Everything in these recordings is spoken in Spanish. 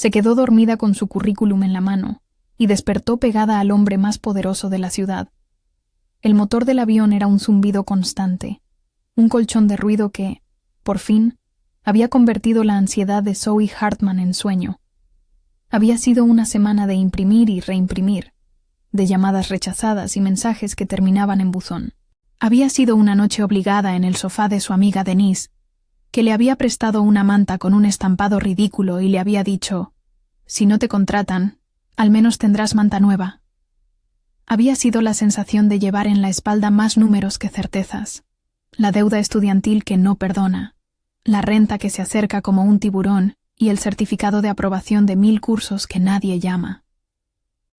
Se quedó dormida con su currículum en la mano y despertó pegada al hombre más poderoso de la ciudad. El motor del avión era un zumbido constante, un colchón de ruido que, por fin, había convertido la ansiedad de Zoe Hartman en sueño. Había sido una semana de imprimir y reimprimir, de llamadas rechazadas y mensajes que terminaban en buzón. Había sido una noche obligada en el sofá de su amiga Denise, que le había prestado una manta con un estampado ridículo y le había dicho: «Si no te contratan, al menos tendrás manta nueva». Había sido la sensación de llevar en la espalda más números que certezas, la deuda estudiantil que no perdona, la renta que se acerca como un tiburón y el certificado de aprobación de 1000 cursos que nadie llama.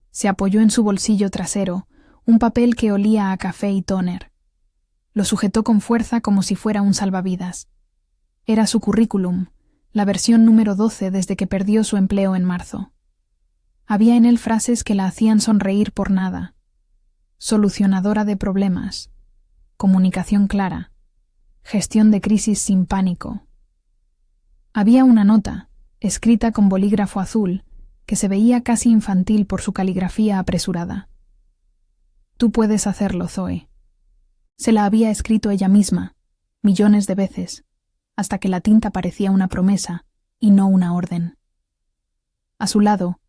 Se apoyó en su bolsillo trasero un papel que olía a café y tóner. Lo sujetó con fuerza como si fuera un salvavidas. Era su currículum, la versión número 12 desde que perdió su empleo en marzo. Había en él frases que la hacían sonreír por nada. Solucionadora de problemas, comunicación clara, gestión de crisis sin pánico. Había una nota, escrita con bolígrafo azul, que se veía casi infantil por su caligrafía apresurada. «Tú puedes hacerlo, Zoe». Se la había escrito ella misma, millones de veces, hasta que la tinta parecía una promesa y no una orden. A su lado,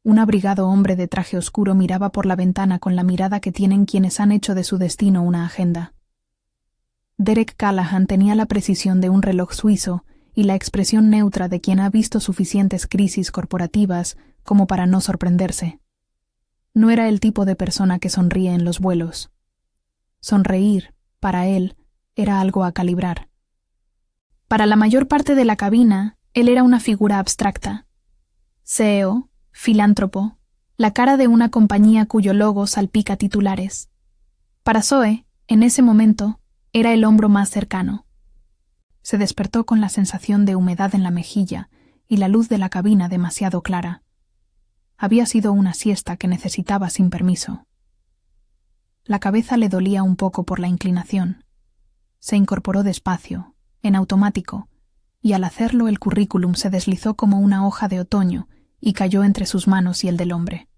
un abrigado hombre de traje oscuro miraba por la ventana con la mirada que tienen quienes han hecho de su destino una agenda. Derek Callahan tenía la precisión de un reloj suizo y la expresión neutra de quien ha visto suficientes crisis corporativas como para no sorprenderse. No era el tipo de persona que sonríe en los vuelos. Sonreír, para él, era algo a calibrar. Para la mayor parte de la cabina, él era una figura abstracta. CEO, filántropo, la cara de una compañía cuyo logo salpica titulares. Para Zoe, en ese momento, era el hombro más cercano. Se despertó con la sensación de humedad en la mejilla y la luz de la cabina demasiado clara. Había sido una siesta que necesitaba sin permiso. La cabeza le dolía un poco por la inclinación. Se incorporó despacio, en automático, y al hacerlo el currículum se deslizó como una hoja de otoño y cayó entre sus manos y el del hombre.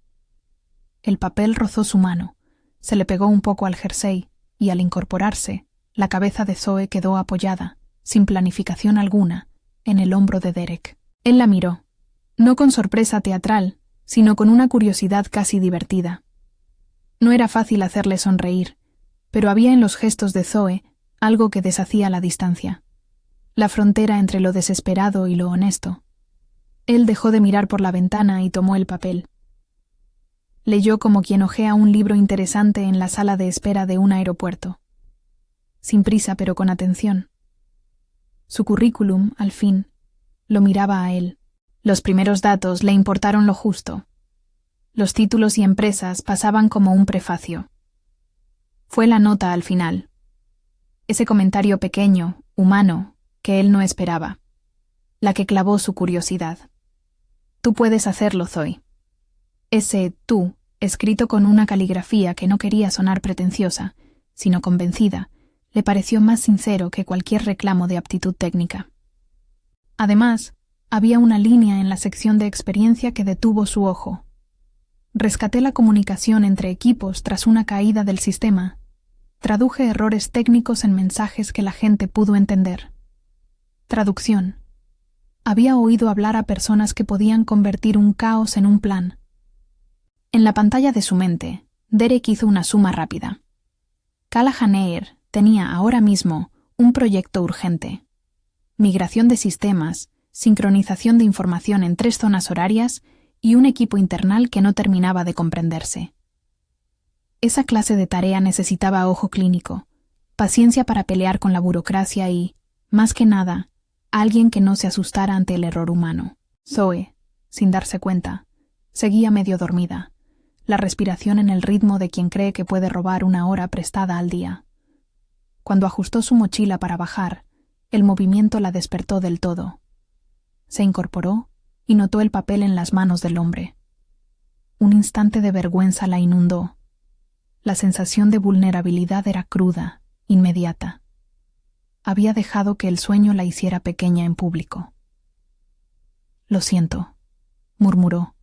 El papel rozó su mano, se le pegó un poco al jersey y al incorporarse, la cabeza de Zoe quedó apoyada, sin planificación alguna, en el hombro de Derek. Él la miró, no con sorpresa teatral, sino con una curiosidad casi divertida. No era fácil hacerle sonreír, pero había en los gestos de Zoe algo que deshacía la distancia, la frontera entre lo desesperado y lo honesto. Él dejó de mirar por la ventana y tomó el papel. Leyó como quien hojea un libro interesante en la sala de espera de un aeropuerto. Sin prisa, pero con atención. Su currículum, al fin, lo miraba a él. Los primeros datos le importaron lo justo. Los títulos y empresas pasaban como un prefacio. Fue la nota al final. Ese comentario pequeño, humano, que él no esperaba. La que clavó su curiosidad. «Tú puedes hacerlo, Zoe». Ese «tú», escrito con una caligrafía que no quería sonar pretenciosa, sino convencida, le pareció más sincero que cualquier reclamo de aptitud técnica. Además, había una línea en la sección de experiencia que detuvo su ojo. Rescaté la comunicación entre equipos tras una caída del sistema. Traduje errores técnicos en mensajes que la gente pudo entender. Traducción. Había oído hablar a personas que podían convertir un caos en un plan. En la pantalla de su mente, Derek hizo una suma rápida. Callahan Air tenía ahora mismo un proyecto urgente. Migración de sistemas, sincronización de información en 3 zonas horarias y un equipo internal que no terminaba de comprenderse. Esa clase de tarea necesitaba ojo clínico, paciencia para pelear con la burocracia y, más que nada, alguien que no se asustara ante el error humano. Zoe, sin darse cuenta, seguía medio dormida, la respiración en el ritmo de quien cree que puede robar una hora prestada al día. Cuando ajustó su mochila para bajar, el movimiento la despertó del todo. Se incorporó y notó el papel en las manos del hombre. Un instante de vergüenza la inundó. La sensación de vulnerabilidad era cruda, inmediata. Había dejado que el sueño la hiciera pequeña en público. «Lo siento», murmuró.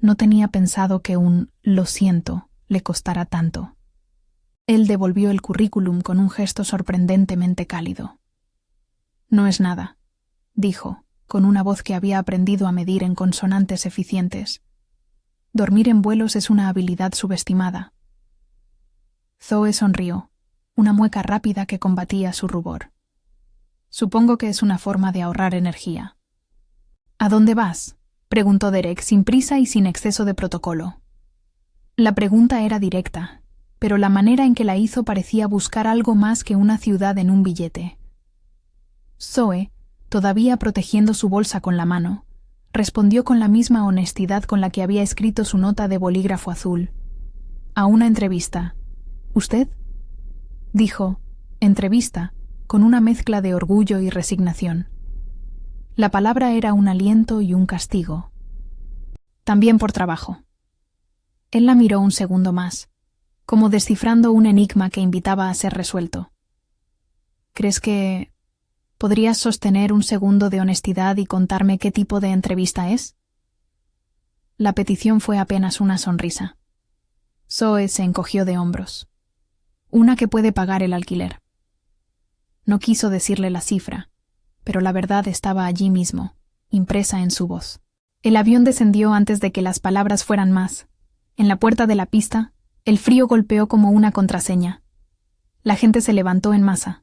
No tenía pensado que un «lo siento» le costara tanto. Él devolvió el currículum con un gesto sorprendentemente cálido. «No es nada», dijo, con una voz que había aprendido a medir en consonantes eficientes. «Dormir en vuelos es una habilidad subestimada». Zoe sonrió, una mueca rápida que combatía su rubor. «Supongo que es una forma de ahorrar energía». «¿A dónde vas?», preguntó Derek sin prisa y sin exceso de protocolo. La pregunta era directa, pero la manera en que la hizo parecía buscar algo más que una ciudad en un billete. Zoe, todavía protegiendo su bolsa con la mano, respondió con la misma honestidad con la que había escrito su nota de bolígrafo azul. «A una entrevista». «¿Usted?», dijo, entrevista, con una mezcla de orgullo y resignación. La palabra era un aliento y un castigo. «También por trabajo». Él la miró un segundo más, como descifrando un enigma que invitaba a ser resuelto. «¿Crees que podrías sostener un segundo de honestidad y contarme qué tipo de entrevista es?» La petición fue apenas una sonrisa. Zoe se encogió de hombros. «Una que puede pagar el alquiler». No quiso decirle la cifra, pero la verdad estaba allí mismo, impresa en su voz. El avión descendió antes de que las palabras fueran más. En la puerta de la pista, el frío golpeó como una contraseña. La gente se levantó en masa.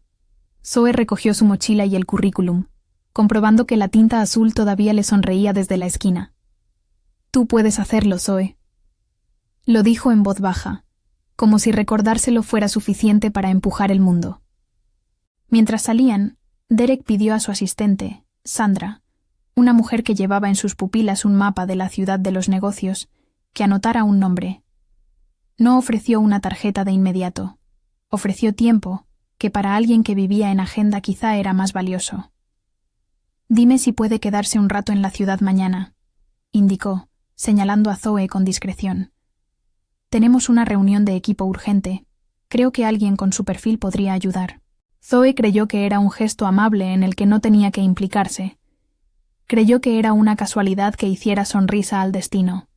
Zoe recogió su mochila y el currículum, comprobando que la tinta azul todavía le sonreía desde la esquina. «Tú puedes hacerlo, Zoe». Lo dijo en voz baja, como si recordárselo fuera suficiente para empujar el mundo. Mientras salían, Derek pidió a su asistente, Sandra, una mujer que llevaba en sus pupilas un mapa de la ciudad de los negocios, que anotara un nombre. No ofreció una tarjeta de inmediato. Ofreció tiempo, que para alguien que vivía en agenda quizá era más valioso. «Dime si puede quedarse un rato en la ciudad mañana», indicó, señalando a Zoe con discreción. «Tenemos una reunión de equipo urgente. Creo que alguien con su perfil podría ayudar». Zoe creyó que era un gesto amable en el que no tenía que implicarse. Creyó que era una casualidad que hiciera sonrisa al destino.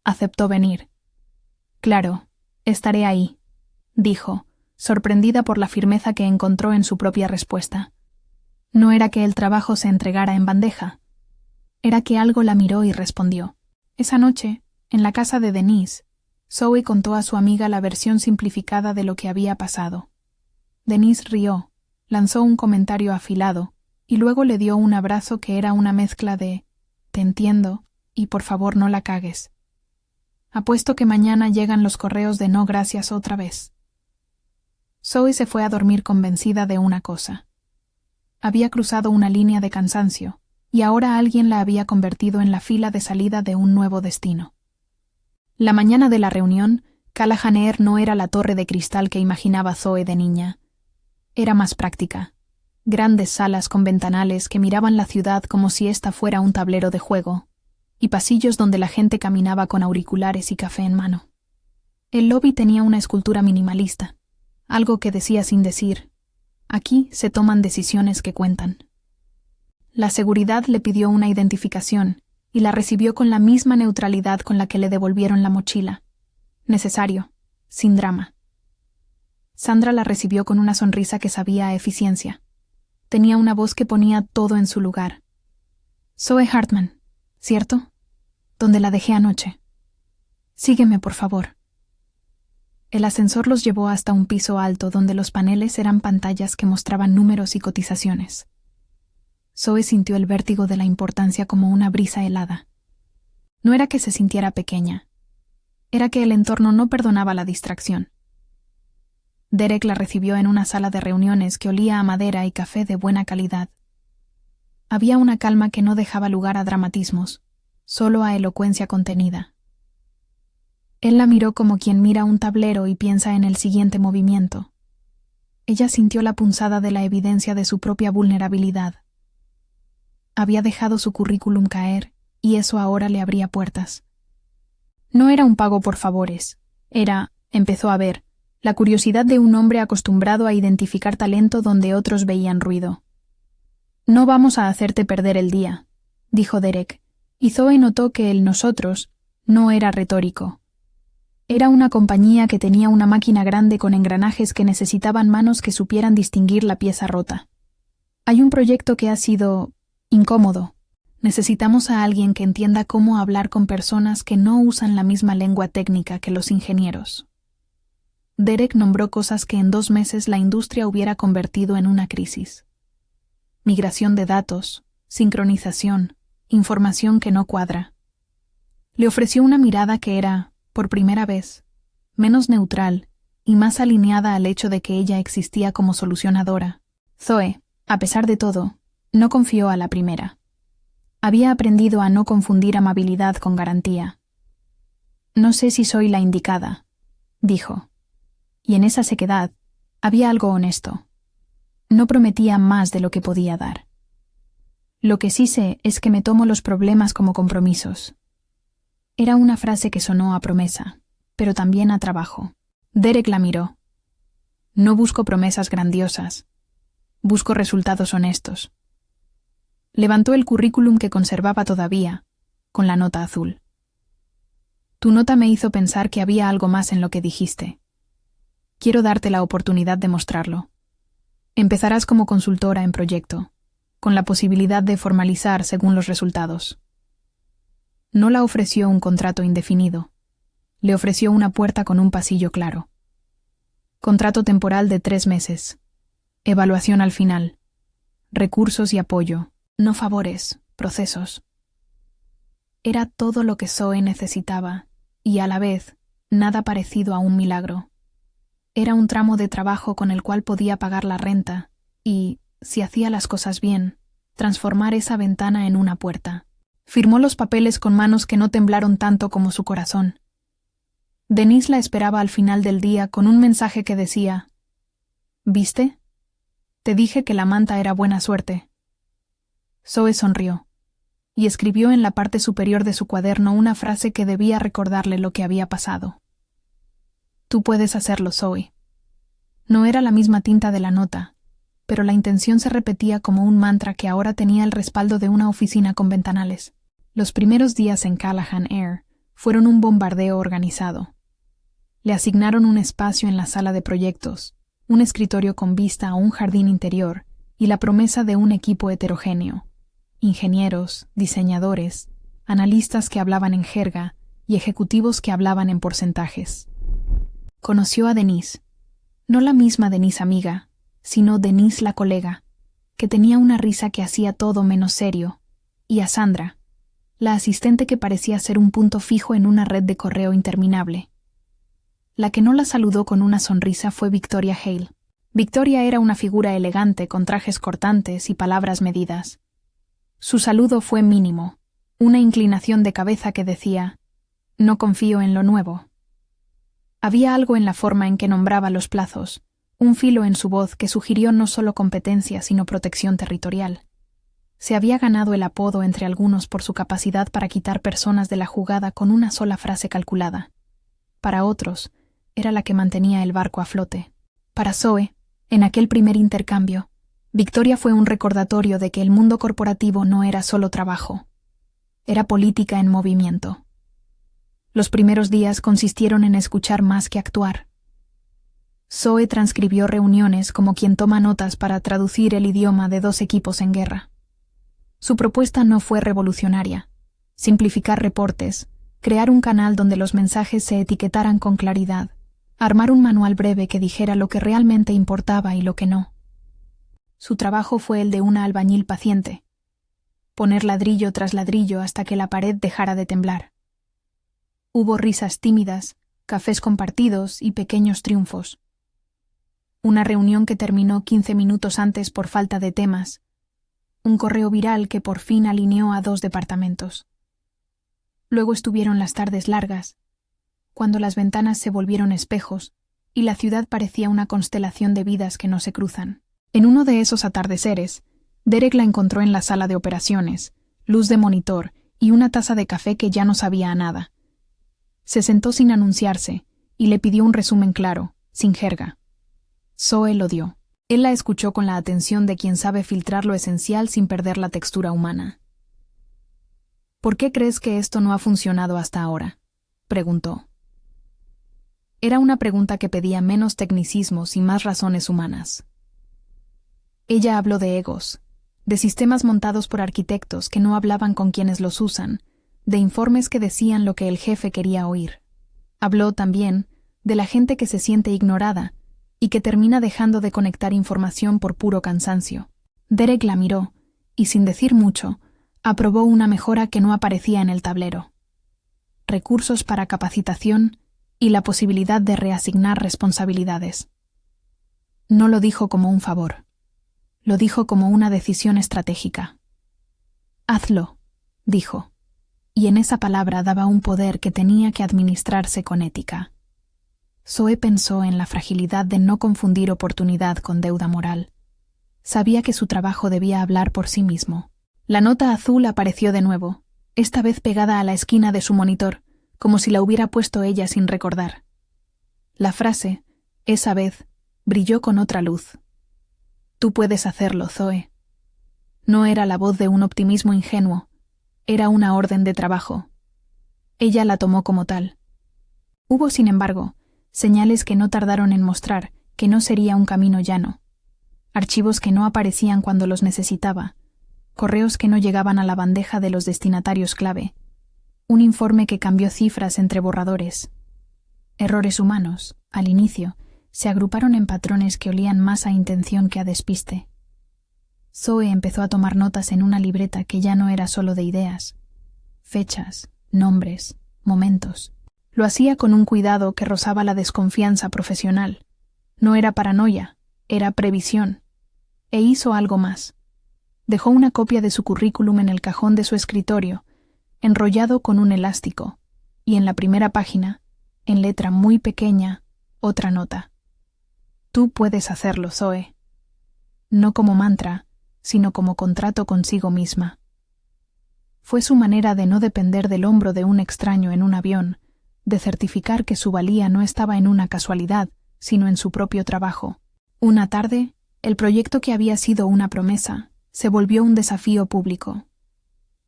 Aceptó venir. «Claro, estaré ahí», dijo, sorprendida por la firmeza que encontró en su propia respuesta. No era que el trabajo se entregara en bandeja. Era que algo la miró y respondió. Esa noche, en la casa de Denise, Zoe contó a su amiga la versión simplificada de lo que había pasado. Denise rió, lanzó un comentario afilado y luego le dio un abrazo que era una mezcla de «te entiendo» y «por favor no la cagues». «Apuesto que mañana llegan los correos de no gracias otra vez». Zoe se fue a dormir convencida de una cosa. Había cruzado una línea de cansancio y ahora alguien la había convertido en la fila de salida de un nuevo destino. La mañana de la reunión, Callahan Air no era la torre de cristal que imaginaba Zoe de niña. Era más práctica. Grandes salas con ventanales que miraban la ciudad como si ésta fuera un tablero de juego, y pasillos donde la gente caminaba con auriculares y café en mano. El lobby tenía una escultura minimalista, algo que decía sin decir: aquí se toman decisiones que cuentan. La seguridad le pidió una identificación y la recibió con la misma neutralidad con la que le devolvieron la mochila. Necesario, sin drama. Sandra la recibió con una sonrisa que sabía a eficiencia. Tenía una voz que ponía todo en su lugar. «Zoe Hartman, ¿cierto? Donde la dejé anoche. Sígueme, por favor». El ascensor los llevó hasta un piso alto donde los paneles eran pantallas que mostraban números y cotizaciones. Zoe sintió el vértigo de la importancia como una brisa helada. No era que se sintiera pequeña. Era que el entorno no perdonaba la distracción. Derek la recibió en una sala de reuniones que olía a madera y café de buena calidad. Había una calma que no dejaba lugar a dramatismos, solo a elocuencia contenida. Él la miró como quien mira un tablero y piensa en el siguiente movimiento. Ella sintió la punzada de la evidencia de su propia vulnerabilidad. Había dejado su currículum caer, y eso ahora le abría puertas. No era un pago por favores, era, empezó a ver, la curiosidad de un hombre acostumbrado a identificar talento donde otros veían ruido. «No vamos a hacerte perder el día», dijo Derek, Y Zoe notó que el nosotros no era retórico. Era una compañía que tenía una máquina grande con engranajes que necesitaban manos que supieran distinguir la pieza rota. Hay un proyecto que ha sido incómodo. Necesitamos a alguien que entienda cómo hablar con personas que no usan la misma lengua técnica que los ingenieros. Derek nombró cosas que en 2 meses la industria hubiera convertido en una crisis. Migración de datos, sincronización, información que no cuadra. Le ofreció una mirada que era, por primera vez, menos neutral y más alineada al hecho de que ella existía como solucionadora. Zoe, a pesar de todo, no confió a la primera. Había aprendido a no confundir amabilidad con garantía. «No sé si soy la indicada», dijo. Y en esa sequedad había algo honesto. No prometía más de lo que podía dar. «Lo que sí sé es que me tomo los problemas como compromisos». Era una frase que sonó a promesa, pero también a trabajo. Derek la miró. «No busco promesas grandiosas. Busco resultados honestos». Levantó el currículum que conservaba todavía, con la nota azul. «Tu nota me hizo pensar que había algo más en lo que dijiste. Quiero darte la oportunidad de mostrarlo. Empezarás como consultora en proyecto, con la posibilidad de formalizar según los resultados». No la ofreció un contrato indefinido. Le ofreció una puerta con un pasillo claro. Contrato temporal de 3 meses. Evaluación al final. Recursos y apoyo. No favores, procesos. Era todo lo que Zoe necesitaba, y a la vez, nada parecido a un milagro. Era un tramo de trabajo con el cual podía pagar la renta y, si hacía las cosas bien, transformar esa ventana en una puerta. Firmó los papeles con manos que no temblaron tanto como su corazón. Denise la esperaba al final del día con un mensaje que decía: «¿Viste? Te dije que la manta era buena suerte». Zoe sonrió y escribió en la parte superior de su cuaderno una frase que debía recordarle lo que había pasado. «Tú puedes hacerlo, Zoe». No era la misma tinta de la nota, pero la intención se repetía como un mantra que ahora tenía el respaldo de una oficina con ventanales. Los primeros días en Callahan Air fueron un bombardeo organizado. Le asignaron un espacio en la sala de proyectos, un escritorio con vista a un jardín interior y la promesa de un equipo heterogéneo: ingenieros, diseñadores, analistas que hablaban en jerga y ejecutivos que hablaban en porcentajes. Conoció a Denise, no la misma Denise amiga, sino Denise la colega, que tenía una risa que hacía todo menos serio, y a Sandra, la asistente que parecía ser un punto fijo en una red de correo interminable. La que no la saludó con una sonrisa fue Victoria Hale. Victoria era una figura elegante con trajes cortantes y palabras medidas. Su saludo fue mínimo, una inclinación de cabeza que decía: «No confío en lo nuevo». Había algo en la forma en que nombraba los plazos, un filo en su voz que sugirió no solo competencia sino protección territorial. Se había ganado el apodo entre algunos por su capacidad para quitar personas de la jugada con una sola frase calculada. Para otros, era la que mantenía el barco a flote. Para Zoe, en aquel primer intercambio, Victoria fue un recordatorio de que el mundo corporativo no era solo trabajo. Era política en movimiento. Los primeros días consistieron en escuchar más que actuar. Zoe transcribió reuniones como quien toma notas para traducir el idioma de 2 equipos en guerra. Su propuesta no fue revolucionaria: simplificar reportes, crear un canal donde los mensajes se etiquetaran con claridad, armar un manual breve que dijera lo que realmente importaba y lo que no. Su trabajo fue el de una albañil paciente: poner ladrillo tras ladrillo hasta que la pared dejara de temblar. Hubo risas tímidas, cafés compartidos y pequeños triunfos. Una reunión que terminó 15 minutos antes por falta de temas. Un correo viral que por fin alineó a 2 departamentos. Luego estuvieron las tardes largas, cuando las ventanas se volvieron espejos y la ciudad parecía una constelación de vidas que no se cruzan. En uno de esos atardeceres, Derek la encontró en la sala de operaciones, luz de monitor y una taza de café que ya no sabía a nada. Se sentó sin anunciarse y le pidió un resumen claro, sin jerga. Zoe lo dio. Él la escuchó con la atención de quien sabe filtrar lo esencial sin perder la textura humana. ¿Por qué crees que esto no ha funcionado hasta ahora?, preguntó. Era una pregunta que pedía menos tecnicismos y más razones humanas. Ella habló de egos, de sistemas montados por arquitectos que no hablaban con quienes los usan, de informes que decían lo que el jefe quería oír. Habló también de la gente que se siente ignorada y que termina dejando de conectar información por puro cansancio. Derek la miró y, sin decir mucho, aprobó una mejora que no aparecía en el tablero: recursos para capacitación y la posibilidad de reasignar responsabilidades. No lo dijo como un favor. Lo dijo como una decisión estratégica. «Hazlo», dijo, y en esa palabra daba un poder que tenía que administrarse con ética. Zoe pensó en la fragilidad de no confundir oportunidad con deuda moral. Sabía que su trabajo debía hablar por sí mismo. La nota azul apareció de nuevo, esta vez pegada a la esquina de su monitor, como si la hubiera puesto ella sin recordar. La frase, esa vez, brilló con otra luz. «Tú puedes hacerlo, Zoe». No era la voz de un optimismo ingenuo, era una orden de trabajo. Ella la tomó como tal. Hubo, sin embargo, señales que no tardaron en mostrar que no sería un camino llano. Archivos que no aparecían cuando los necesitaba, correos que no llegaban a la bandeja de los destinatarios clave, un informe que cambió cifras entre borradores. Errores humanos, al inicio, se agruparon en patrones que olían más a intención que a despiste. Zoe empezó a tomar notas en una libreta que ya no era solo de ideas, fechas, nombres, momentos. Lo hacía con un cuidado que rozaba la desconfianza profesional. No era paranoia, era previsión. E hizo algo más. Dejó una copia de su currículum en el cajón de su escritorio, enrollado con un elástico, y en la primera página, en letra muy pequeña, otra nota: «Tú puedes hacerlo, Zoe». No como mantra, sino como contrato consigo misma. Fue su manera de no depender del hombro de un extraño en un avión, de certificar que su valía no estaba en una casualidad, sino en su propio trabajo. Una tarde, el proyecto que había sido una promesa se volvió un desafío público.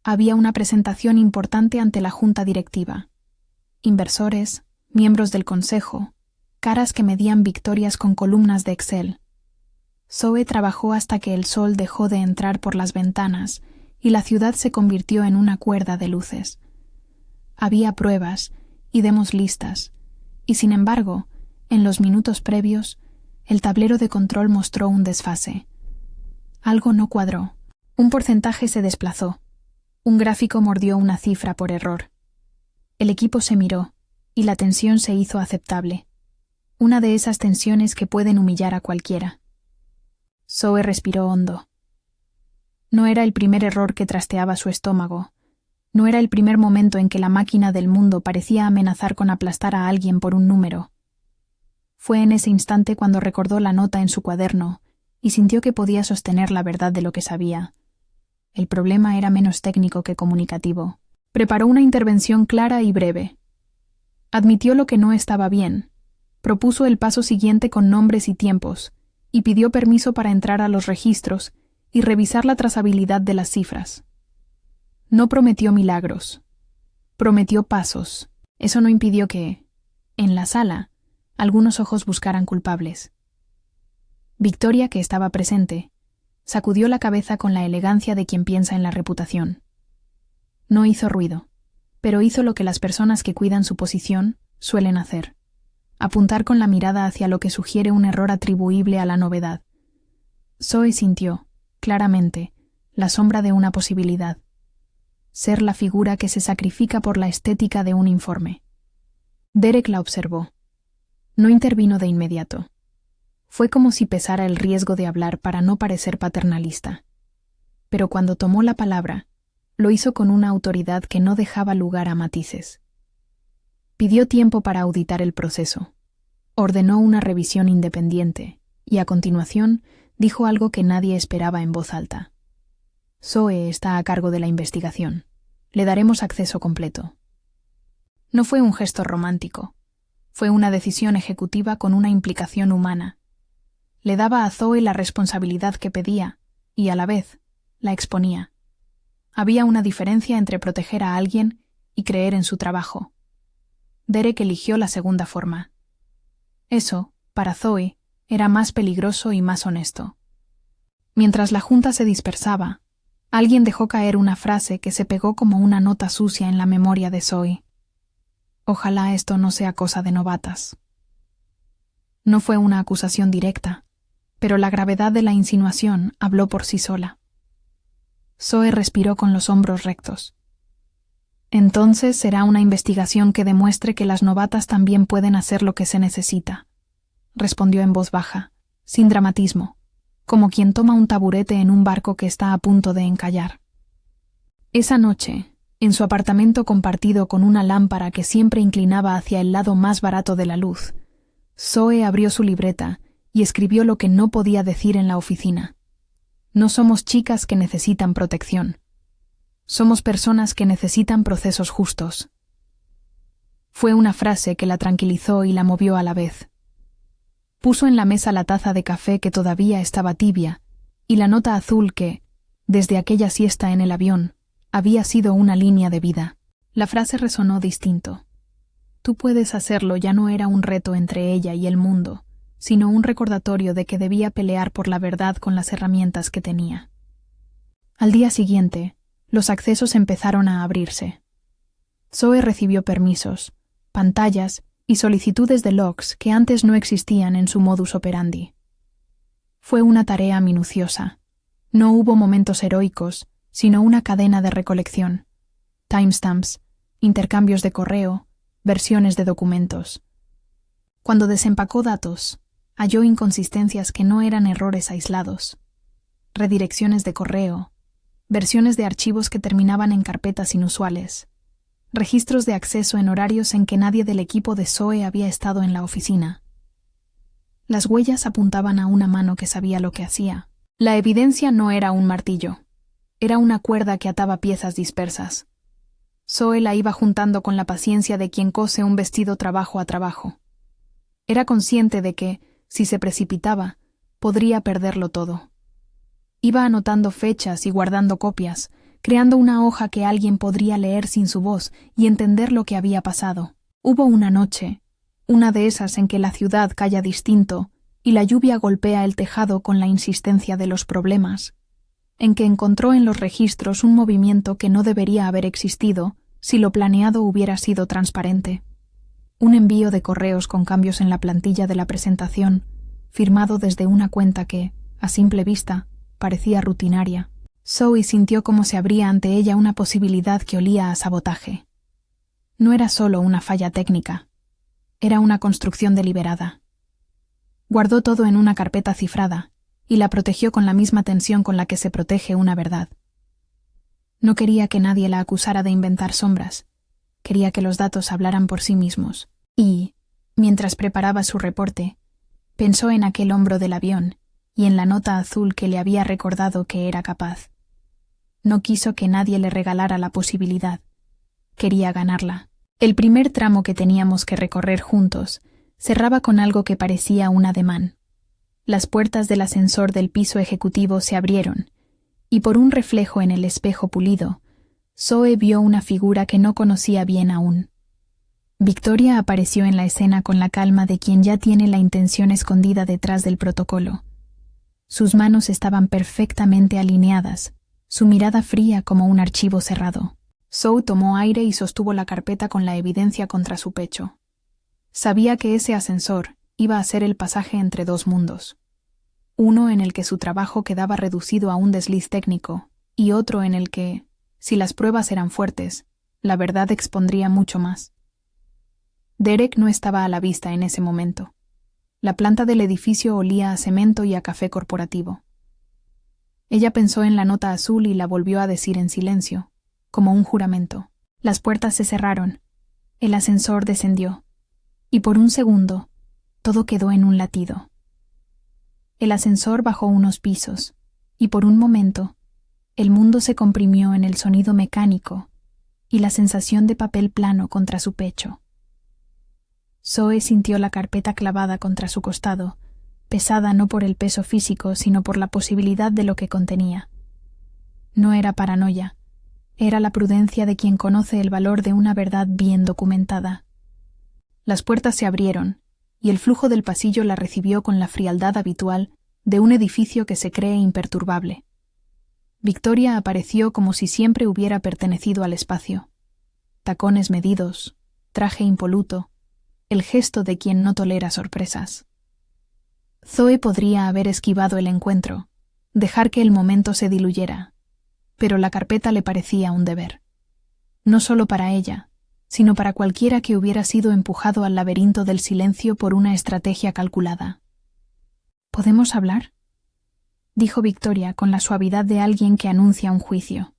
Había una presentación importante ante la junta directiva. Inversores, miembros del consejo, caras que medían victorias con columnas de Excel. Zoe trabajó hasta que el sol dejó de entrar por las ventanas y la ciudad se convirtió en una cuerda de luces. Había pruebas y demos listas, y sin embargo, en los minutos previos, el tablero de control mostró un desfase. Algo no cuadró. Un porcentaje se desplazó. Un gráfico mordió una cifra por error. El equipo se miró, y la tensión se hizo aceptable. Una de esas tensiones que pueden humillar a cualquiera. Zoe respiró hondo. No era el primer error que trasteaba su estómago. No era el primer momento en que la máquina del mundo parecía amenazar con aplastar a alguien por un número. Fue en ese instante cuando recordó la nota en su cuaderno y sintió que podía sostener la verdad de lo que sabía. El problema era menos técnico que comunicativo. Preparó una intervención clara y breve. Admitió lo que no estaba bien, propuso el paso siguiente con nombres y tiempos, y pidió permiso para entrar a los registros y revisar la trazabilidad de las cifras. No prometió milagros. Prometió pasos. Eso no impidió que, en la sala, algunos ojos buscaran culpables. Victoria, que estaba presente, sacudió la cabeza con la elegancia de quien piensa en la reputación. No hizo ruido, pero hizo lo que las personas que cuidan su posición suelen hacer: apuntar con la mirada hacia lo que sugiere un error atribuible a la novedad. Zoe sintió, claramente, la sombra de una posibilidad: ser la figura que se sacrifica por la estética de un informe. Derek la observó. No intervino de inmediato. Fue como si pesara el riesgo de hablar para no parecer paternalista. Pero cuando tomó la palabra, lo hizo con una autoridad que no dejaba lugar a matices. Pidió tiempo para auditar el proceso. Ordenó una revisión independiente y, a continuación, dijo algo que nadie esperaba en voz alta. Zoe está a cargo de la investigación. Le daremos acceso completo. No fue un gesto romántico. Fue una decisión ejecutiva con una implicación humana. Le daba a Zoe la responsabilidad que pedía y, a la vez, la exponía. Había una diferencia entre proteger a alguien y creer en su trabajo. Derek eligió la segunda forma. Eso, para Zoe, era más peligroso y más honesto. Mientras la junta se dispersaba, alguien dejó caer una frase que se pegó como una nota sucia en la memoria de Zoe. Ojalá esto no sea cosa de novatas. No fue una acusación directa, pero la gravedad de la insinuación habló por sí sola. Zoe respiró con los hombros rectos. Entonces será una investigación que demuestre que las novatas también pueden hacer lo que se necesita, respondió en voz baja, sin dramatismo, como quien toma un taburete en un barco que está a punto de encallar. Esa noche, en su apartamento compartido con una lámpara que siempre inclinaba hacia el lado más barato de la luz, Zoe abrió su libreta y escribió lo que no podía decir en la oficina. No somos chicas que necesitan protección. Somos personas que necesitan procesos justos. Fue una frase que la tranquilizó y la movió a la vez. Puso en la mesa la taza de café que todavía estaba tibia y la nota azul que, desde aquella siesta en el avión, había sido una línea de vida. La frase resonó distinto. Tú puedes hacerlo ya no era un reto entre ella y el mundo, sino un recordatorio de que debía pelear por la verdad con las herramientas que tenía. Al día siguiente, los accesos empezaron a abrirse. Zoe recibió permisos, pantallas y solicitudes de logs que antes no existían en su modus operandi. Fue una tarea minuciosa. No hubo momentos heroicos, sino una cadena de recolección. Timestamps, intercambios de correo, versiones de documentos. Cuando desempacó datos, halló inconsistencias que no eran errores aislados. Redirecciones de correo, versiones de archivos que terminaban en carpetas inusuales, registros de acceso en horarios en que nadie del equipo de Zoe había estado en la oficina. Las huellas apuntaban a una mano que sabía lo que hacía. La evidencia no era un martillo, era una cuerda que ataba piezas dispersas. Zoe la iba juntando con la paciencia de quien cose un vestido trabajo a trabajo. Era consciente de que, si se precipitaba, podría perderlo todo. Iba anotando fechas y guardando copias, creando una hoja que alguien podría leer sin su voz y entender lo que había pasado. Hubo una noche, una de esas en que la ciudad calla distinto y la lluvia golpea el tejado con la insistencia de los problemas, en que encontró en los registros un movimiento que no debería haber existido si lo planeado hubiera sido transparente. Un envío de correos con cambios en la plantilla de la presentación, firmado desde una cuenta que, a simple vista, parecía rutinaria. Zoe sintió como se abría ante ella una posibilidad que olía a sabotaje. No era solo una falla técnica, era una construcción deliberada. Guardó todo en una carpeta cifrada y la protegió con la misma tensión con la que se protege una verdad. No quería que nadie la acusara de inventar sombras. Quería que los datos hablaran por sí mismos. Y, mientras preparaba su reporte, pensó en aquel hombro del avión y en la nota azul que le había recordado que era capaz. No quiso que nadie le regalara la posibilidad. Quería ganarla. El primer tramo que teníamos que recorrer juntos cerraba con algo que parecía un ademán. Las puertas del ascensor del piso ejecutivo se abrieron, y por un reflejo en el espejo pulido, Zoe vio una figura que no conocía bien aún. Victoria apareció en la escena con la calma de quien ya tiene la intención escondida detrás del protocolo. Sus manos estaban perfectamente alineadas, su mirada fría como un archivo cerrado. Zoe tomó aire y sostuvo la carpeta con la evidencia contra su pecho. Sabía que ese ascensor iba a ser el pasaje entre dos mundos. Uno en el que su trabajo quedaba reducido a un desliz técnico, y otro en el que, si las pruebas eran fuertes, la verdad expondría mucho más. Derek no estaba a la vista en ese momento. La planta del edificio olía a cemento y a café corporativo. Ella pensó en la nota azul y la volvió a decir en silencio, como un juramento. Las puertas se cerraron, el ascensor descendió, y por un segundo, todo quedó en un latido. El ascensor bajó unos pisos, y por un momento, el mundo se comprimió en el sonido mecánico y la sensación de papel plano contra su pecho. Zoe sintió la carpeta clavada contra su costado, pesada no por el peso físico, sino por la posibilidad de lo que contenía. No era paranoia, Era la prudencia de quien conoce el valor de una verdad bien documentada. Las puertas se abrieron, y el flujo del pasillo la recibió con la frialdad habitual de un edificio que se cree imperturbable. Victoria apareció como si siempre hubiera pertenecido al espacio. Tacones medidos, traje impoluto, el gesto de quien no tolera sorpresas. Zoe podría haber esquivado el encuentro, dejar que el momento se diluyera, pero la carpeta le parecía un deber. No solo para ella, sino para cualquiera que hubiera sido empujado al laberinto del silencio por una estrategia calculada. ¿Podemos hablar?, dijo Victoria con la suavidad de alguien que anuncia un juicio.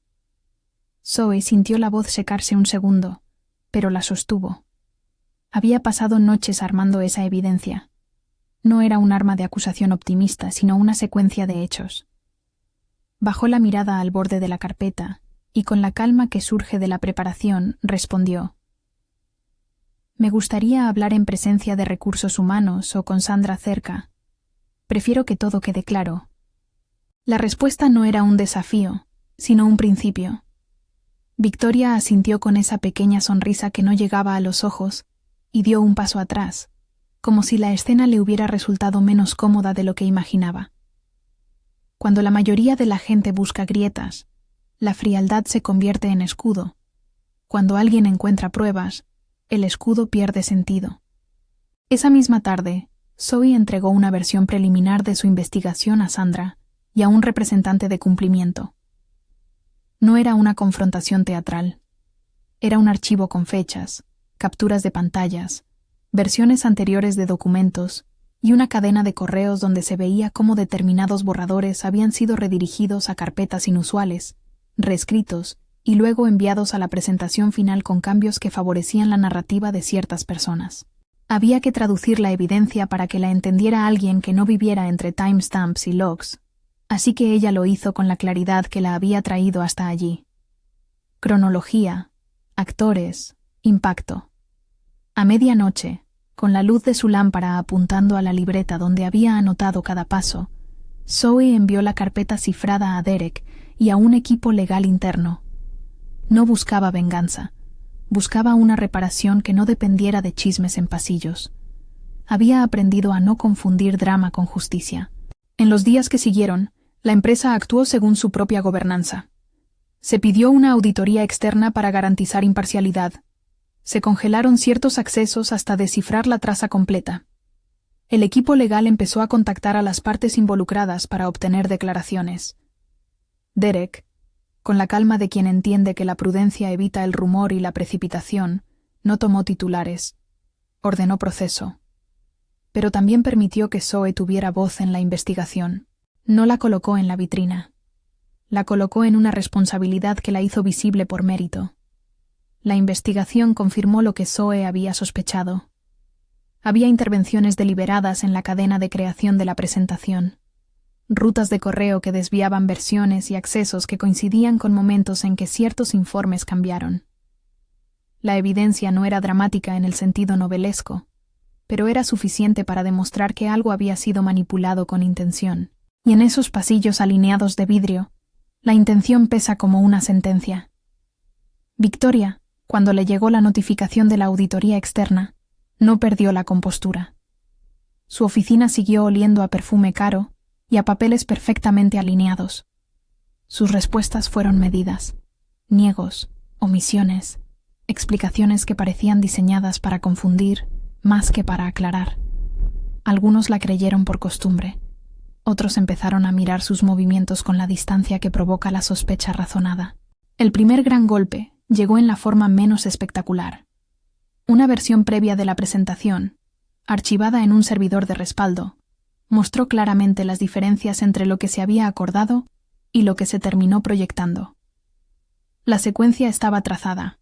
Zoe sintió la voz secarse un segundo, pero la sostuvo. Había pasado noches armando esa evidencia. No era un arma de acusación optimista, sino una secuencia de hechos. Bajó la mirada al borde de la carpeta y, con la calma que surge de la preparación, respondió: «Me gustaría hablar en presencia de recursos humanos o con Sandra cerca. Prefiero que todo quede claro». La respuesta no era un desafío, sino un principio. Victoria asintió con esa pequeña sonrisa que no llegaba a los ojos y dio un paso atrás, como si la escena le hubiera resultado menos cómoda de lo que imaginaba. Cuando la mayoría de la gente busca grietas, la frialdad se convierte en escudo. Cuando alguien encuentra pruebas, el escudo pierde sentido. Esa misma tarde, Zoe entregó una versión preliminar de su investigación a Sandra y a un representante de cumplimiento. No era una confrontación teatral. Era un archivo con fechas, capturas de pantallas, versiones anteriores de documentos y una cadena de correos donde se veía cómo determinados borradores habían sido redirigidos a carpetas inusuales, reescritos y luego enviados a la presentación final con cambios que favorecían la narrativa de ciertas personas. Había que traducir la evidencia para que la entendiera alguien que no viviera entre timestamps y logs, así que ella lo hizo con la claridad que la había traído hasta allí. Cronología, actores, impacto. A medianoche, con la luz de su lámpara apuntando a la libreta donde había anotado cada paso, Zoe envió la carpeta cifrada a Derek y a un equipo legal interno. No buscaba venganza, buscaba una reparación que no dependiera de chismes en pasillos. Había aprendido a no confundir drama con justicia. En los días que siguieron, la empresa actuó según su propia gobernanza. Se pidió una auditoría externa para garantizar imparcialidad. Se congelaron ciertos accesos hasta descifrar la traza completa. El equipo legal empezó a contactar a las partes involucradas para obtener declaraciones. Derek, con la calma de quien entiende que la prudencia evita el rumor y la precipitación, no tomó titulares. Ordenó proceso. Pero también permitió que Zoe tuviera voz en la investigación. No la colocó en la vitrina. La colocó en una responsabilidad que la hizo visible por mérito. La investigación confirmó lo que Zoe había sospechado. Había intervenciones deliberadas en la cadena de creación de la presentación. Rutas de correo que desviaban versiones y accesos que coincidían con momentos en que ciertos informes cambiaron. La evidencia no era dramática en el sentido novelesco, pero era suficiente para demostrar que algo había sido manipulado con intención. Y en esos pasillos alineados de vidrio, la intención pesa como una sentencia. Victoria, cuando le llegó la notificación de la auditoría externa, no perdió la compostura. Su oficina siguió oliendo a perfume caro y a papeles perfectamente alineados. Sus respuestas fueron medidas, niegos, omisiones, explicaciones que parecían diseñadas para confundir más que para aclarar. Algunos la creyeron por costumbre. Otros empezaron a mirar sus movimientos con la distancia que provoca la sospecha razonada. El primer gran golpe llegó en la forma menos espectacular. Una versión previa de la presentación, archivada en un servidor de respaldo, mostró claramente las diferencias entre lo que se había acordado y lo que se terminó proyectando. La secuencia estaba trazada.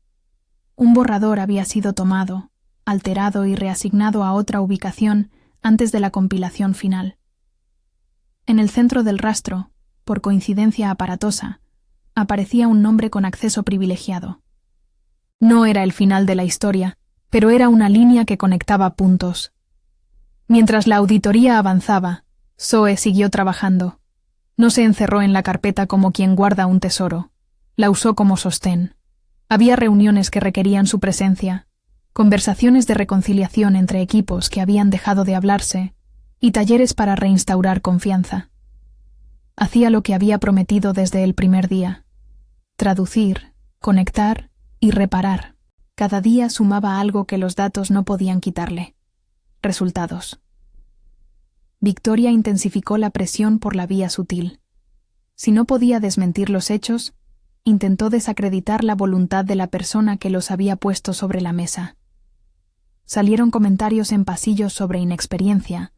Un borrador había sido tomado, alterado y reasignado a otra ubicación antes de la compilación final. En el centro del rastro, por coincidencia aparatosa, aparecía un nombre con acceso privilegiado. No era el final de la historia, pero era una línea que conectaba puntos. Mientras la auditoría avanzaba, Zoe siguió trabajando. No se encerró en la carpeta como quien guarda un tesoro. La usó como sostén. Había reuniones que requerían su presencia, conversaciones de reconciliación entre equipos que habían dejado de hablarse y talleres para reinstaurar confianza. Hacía lo que había prometido desde el primer día: traducir, conectar y reparar. Cada día sumaba algo que los datos no podían quitarle: resultados. Victoria intensificó la presión por la vía sutil. Si no podía desmentir los hechos, intentó desacreditar la voluntad de la persona que los había puesto sobre la mesa. Salieron comentarios en pasillos sobre inexperiencia,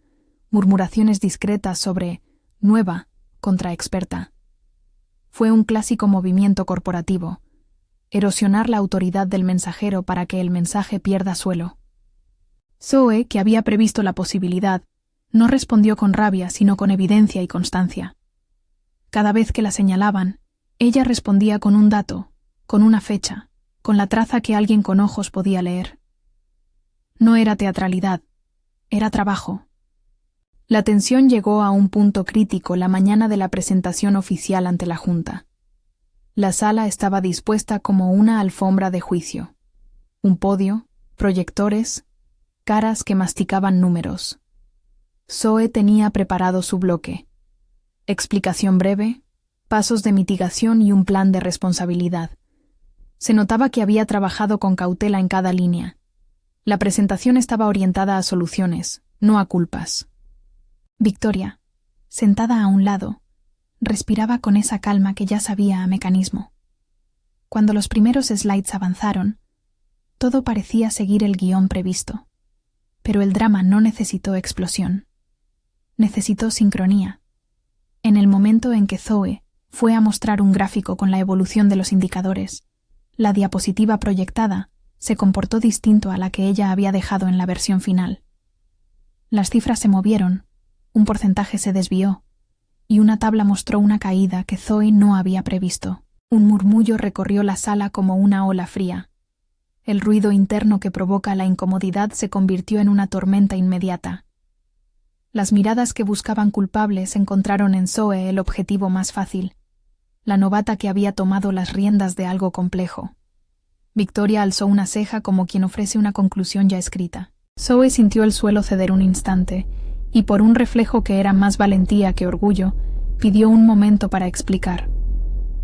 murmuraciones discretas sobre nueva contra experta. Fue un clásico movimiento corporativo: erosionar la autoridad del mensajero para que el mensaje pierda suelo. Zoe, que había previsto la posibilidad, no respondió con rabia, sino con evidencia y constancia. Cada vez que la señalaban, ella respondía con un dato, con una fecha, con la traza que alguien con ojos podía leer. No era teatralidad, era trabajo. La tensión llegó a un punto crítico la mañana de la presentación oficial ante la Junta. La sala estaba dispuesta como una alfombra de juicio. Un podio, proyectores, caras que masticaban números. Zoe tenía preparado su bloque: explicación breve, pasos de mitigación y un plan de responsabilidad. Se notaba que había trabajado con cautela en cada línea. La presentación estaba orientada a soluciones, no a culpas. Victoria, sentada a un lado, respiraba con esa calma que ya sabía a mecanismo. Cuando los primeros slides avanzaron, todo parecía seguir el guión previsto. Pero el drama no necesitó explosión. Necesitó sincronía. En el momento en que Zoe fue a mostrar un gráfico con la evolución de los indicadores, la diapositiva proyectada se comportó distinto a la que ella había dejado en la versión final. Las cifras se movieron, un porcentaje se desvió, y una tabla mostró una caída que Zoe no había previsto. Un murmullo recorrió la sala como una ola fría. El ruido interno que provoca la incomodidad se convirtió en una tormenta inmediata. Las miradas que buscaban culpables encontraron en Zoe el objetivo más fácil: la novata que había tomado las riendas de algo complejo. Victoria alzó una ceja como quien ofrece una conclusión ya escrita. Zoe sintió el suelo ceder un instante, y por un reflejo que era más valentía que orgullo, pidió un momento para explicar.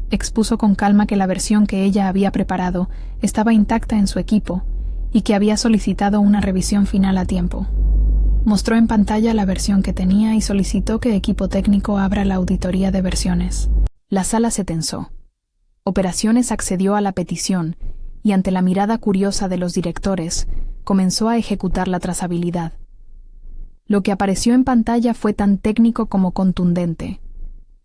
Expuso con calma que la versión que ella había preparado estaba intacta en su equipo y que había solicitado una revisión final a tiempo. Mostró en pantalla la versión que tenía y solicitó que equipo técnico abra la auditoría de versiones. La sala se tensó. Operaciones accedió a la petición y, ante la mirada curiosa de los directores, comenzó a ejecutar la trazabilidad. Lo que apareció en pantalla fue tan técnico como contundente: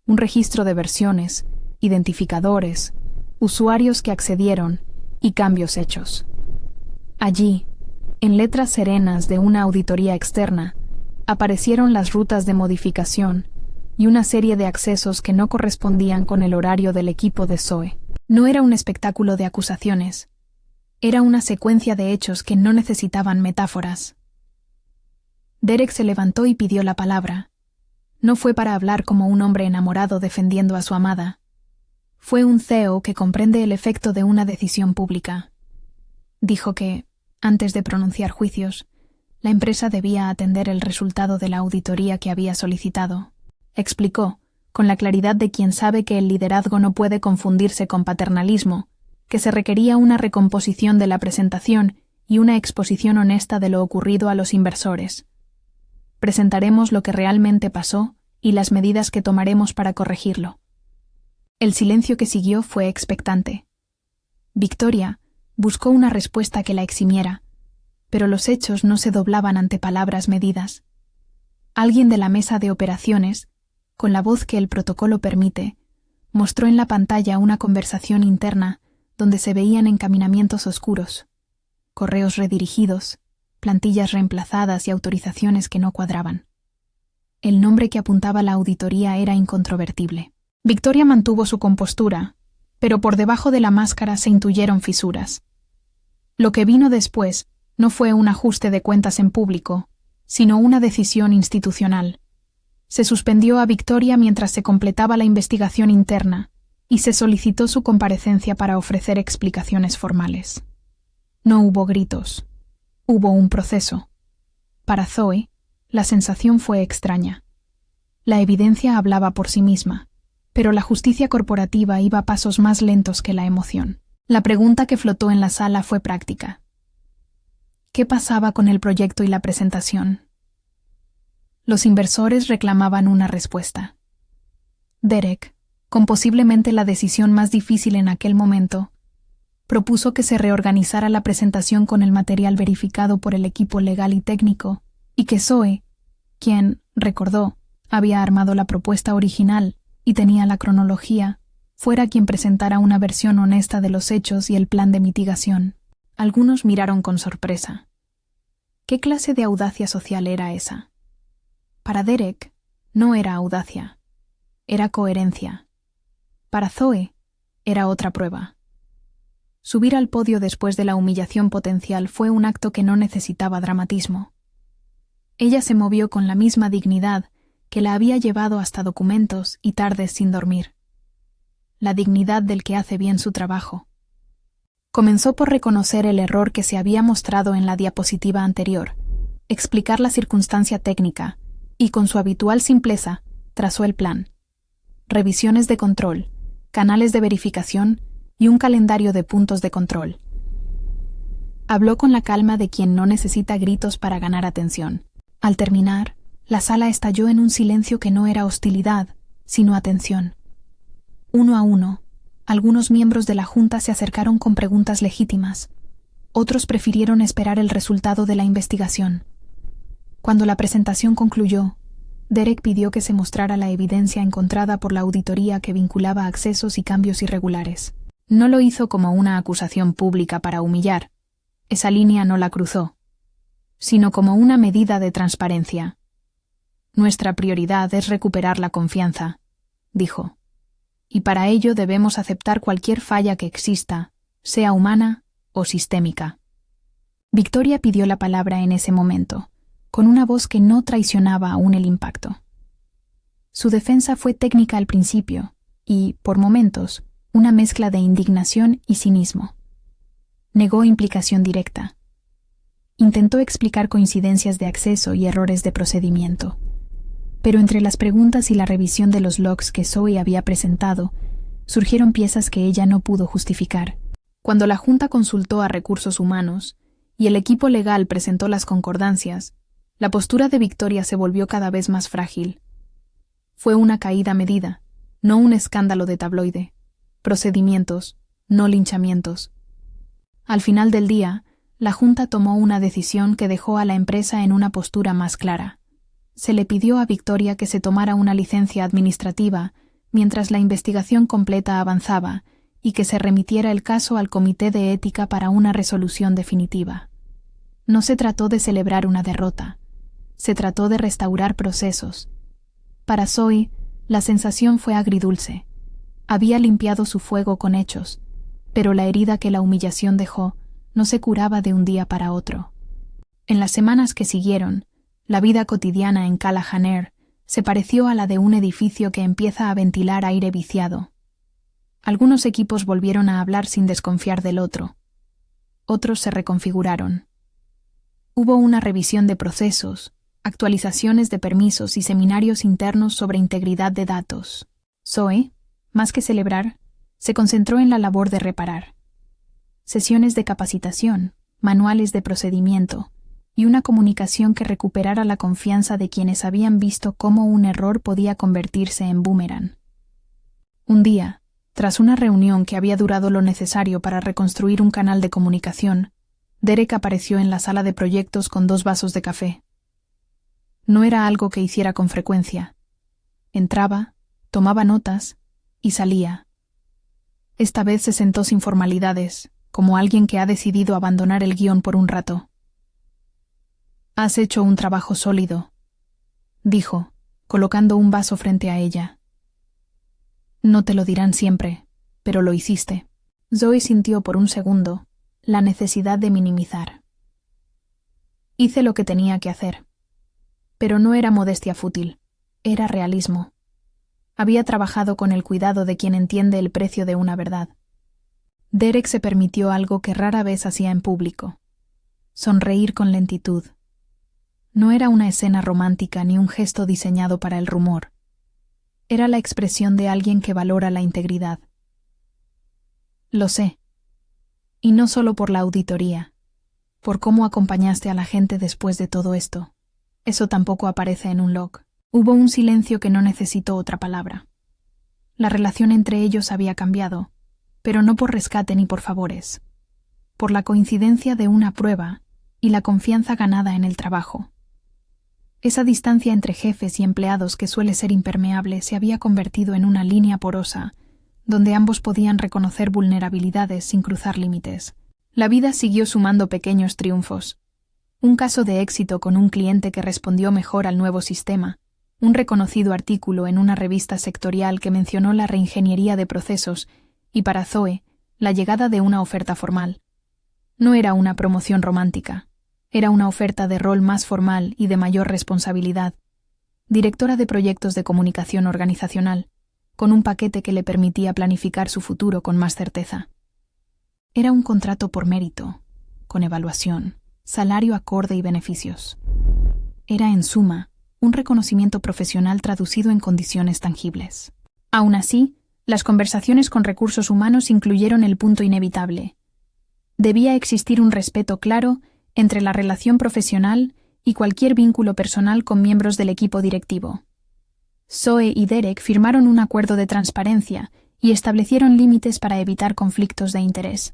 un registro de versiones, identificadores, usuarios que accedieron y cambios hechos. Allí, en letras serenas de una auditoría externa, aparecieron las rutas de modificación y una serie de accesos que no correspondían con el horario del equipo de Zoe. No era un espectáculo de acusaciones, era una secuencia de hechos que no necesitaban metáforas. Derek se levantó y pidió la palabra. No fue para hablar como un hombre enamorado defendiendo a su amada. Fue un CEO que comprende el efecto de una decisión pública. Dijo que, antes de pronunciar juicios, la empresa debía atender el resultado de la auditoría que había solicitado. Explicó, con la claridad de quien sabe que el liderazgo no puede confundirse con paternalismo, que se requería una recomposición de la presentación y una exposición honesta de lo ocurrido a los inversores. Presentaremos lo que realmente pasó y las medidas que tomaremos para corregirlo. El silencio que siguió fue expectante. Victoria buscó una respuesta que la eximiera, pero los hechos no se doblaban ante palabras medidas. Alguien de la mesa de operaciones, con la voz que el protocolo permite, mostró en la pantalla una conversación interna donde se veían encaminamientos oscuros, correos redirigidos, plantillas reemplazadas y autorizaciones que no cuadraban. El nombre que apuntaba la auditoría era incontrovertible. Victoria mantuvo su compostura, pero por debajo de la máscara se intuyeron fisuras. Lo que vino después no fue un ajuste de cuentas en público, sino una decisión institucional. Se suspendió a Victoria mientras se completaba la investigación interna y se solicitó su comparecencia para ofrecer explicaciones formales. No hubo gritos. Hubo un proceso. Para Zoe, la sensación fue extraña. La evidencia hablaba por sí misma, pero la justicia corporativa iba a pasos más lentos que la emoción. La pregunta que flotó en la sala fue práctica. ¿Qué pasaba con el proyecto y la presentación? Los inversores reclamaban una respuesta. Derek, con posiblemente la decisión más difícil en aquel momento, propuso que se reorganizara la presentación con el material verificado por el equipo legal y técnico, y que Zoe, quien, recordó, había armado la propuesta original y tenía la cronología, fuera quien presentara una versión honesta de los hechos y el plan de mitigación. Algunos miraron con sorpresa. ¿Qué clase de audacia social era esa? Para Derek, no era audacia, era coherencia. Para Zoe, era otra prueba. Subir al podio después de la humillación potencial fue un acto que no necesitaba dramatismo. Ella se movió con la misma dignidad que la había llevado hasta documentos y tardes sin dormir. La dignidad del que hace bien su trabajo. Comenzó por reconocer el error que se había mostrado en la diapositiva anterior, explicar la circunstancia técnica y, con su habitual simpleza, trazó el plan. Revisiones de control, canales de verificación y un calendario de puntos de control. Habló con la calma de quien no necesita gritos para ganar atención. Al terminar, la sala estalló en un silencio que no era hostilidad, sino atención. Uno a uno, algunos miembros de la Junta se acercaron con preguntas legítimas. Otros prefirieron esperar el resultado de la investigación. Cuando la presentación concluyó, Derek pidió que se mostrara la evidencia encontrada por la auditoría que vinculaba accesos y cambios irregulares. No lo hizo como una acusación pública para humillar. Esa línea no la cruzó, sino como una medida de transparencia. Nuestra prioridad es recuperar la confianza, dijo. Y para ello debemos aceptar cualquier falla que exista, sea humana o sistémica. Victoria pidió la palabra en ese momento, con una voz que no traicionaba aún el impacto. Su defensa fue técnica al principio y, por momentos, una mezcla de indignación y cinismo. Negó implicación directa. Intentó explicar coincidencias de acceso y errores de procedimiento. Pero entre las preguntas y la revisión de los logs que Zoe había presentado, surgieron piezas que ella no pudo justificar. Cuando la Junta consultó a Recursos Humanos y el equipo legal presentó las concordancias, la postura de Victoria se volvió cada vez más frágil. Fue una caída medida, no un escándalo de tabloide. Procedimientos, no linchamientos. Al final del día, la Junta tomó una decisión que dejó a la empresa en una postura más clara. Se le pidió a Victoria que se tomara una licencia administrativa mientras la investigación completa avanzaba y que se remitiera el caso al Comité de Ética para una resolución definitiva. No se trató de celebrar una derrota, se trató de restaurar procesos. Para Zoe, la sensación fue agridulce. Había limpiado su fuego con hechos, pero la herida que la humillación dejó no se curaba de un día para otro. En las semanas que siguieron, la vida cotidiana en Callahan Air se pareció a la de un edificio que empieza a ventilar aire viciado. Algunos equipos volvieron a hablar sin desconfiar del otro. Otros se reconfiguraron. Hubo una revisión de procesos, actualizaciones de permisos y seminarios internos sobre integridad de datos. Zoe, más que celebrar, se concentró en la labor de reparar. Sesiones de capacitación, manuales de procedimiento y una comunicación que recuperara la confianza de quienes habían visto cómo un error podía convertirse en boomerang. Un día, tras una reunión que había durado lo necesario para reconstruir un canal de comunicación, Derek apareció en la sala de proyectos con 2 vasos de café. No era algo que hiciera con frecuencia. Entraba, tomaba notas y salía. Esta vez se sentó sin formalidades, como alguien que ha decidido abandonar el guión por un rato. «Has hecho un trabajo sólido», dijo, colocando un vaso frente a ella. «No te lo dirán siempre, pero lo hiciste». Zoe sintió por un segundo la necesidad de minimizar. «Hice lo que tenía que hacer». Pero no era modestia fútil, era realismo. Había trabajado con el cuidado de quien entiende el precio de una verdad. Derek se permitió algo que rara vez hacía en público: sonreír con lentitud. No era una escena romántica ni un gesto diseñado para el rumor. Era la expresión de alguien que valora la integridad. Lo sé. Y no solo por la auditoría, por cómo acompañaste a la gente después de todo esto. Eso tampoco aparece en un log. Hubo un silencio que no necesitó otra palabra. La relación entre ellos había cambiado, pero no por rescate ni por favores. Por la coincidencia de una prueba y la confianza ganada en el trabajo. Esa distancia entre jefes y empleados que suele ser impermeable se había convertido en una línea porosa, donde ambos podían reconocer vulnerabilidades sin cruzar límites. La vida siguió sumando pequeños triunfos. Un caso de éxito con un cliente que respondió mejor al nuevo sistema, un reconocido artículo en una revista sectorial que mencionó la reingeniería de procesos y, para Zoe, la llegada de una oferta formal. No era una promoción romántica, era una oferta de rol más formal y de mayor responsabilidad. Directora de proyectos de comunicación organizacional, con un paquete que le permitía planificar su futuro con más certeza. Era un contrato por mérito, con evaluación, salario acorde y beneficios. Era, en suma, un reconocimiento profesional traducido en condiciones tangibles. Aún así, las conversaciones con recursos humanos incluyeron el punto inevitable. Debía existir un respeto claro entre la relación profesional y cualquier vínculo personal con miembros del equipo directivo. Zoe y Derek firmaron un acuerdo de transparencia y establecieron límites para evitar conflictos de interés.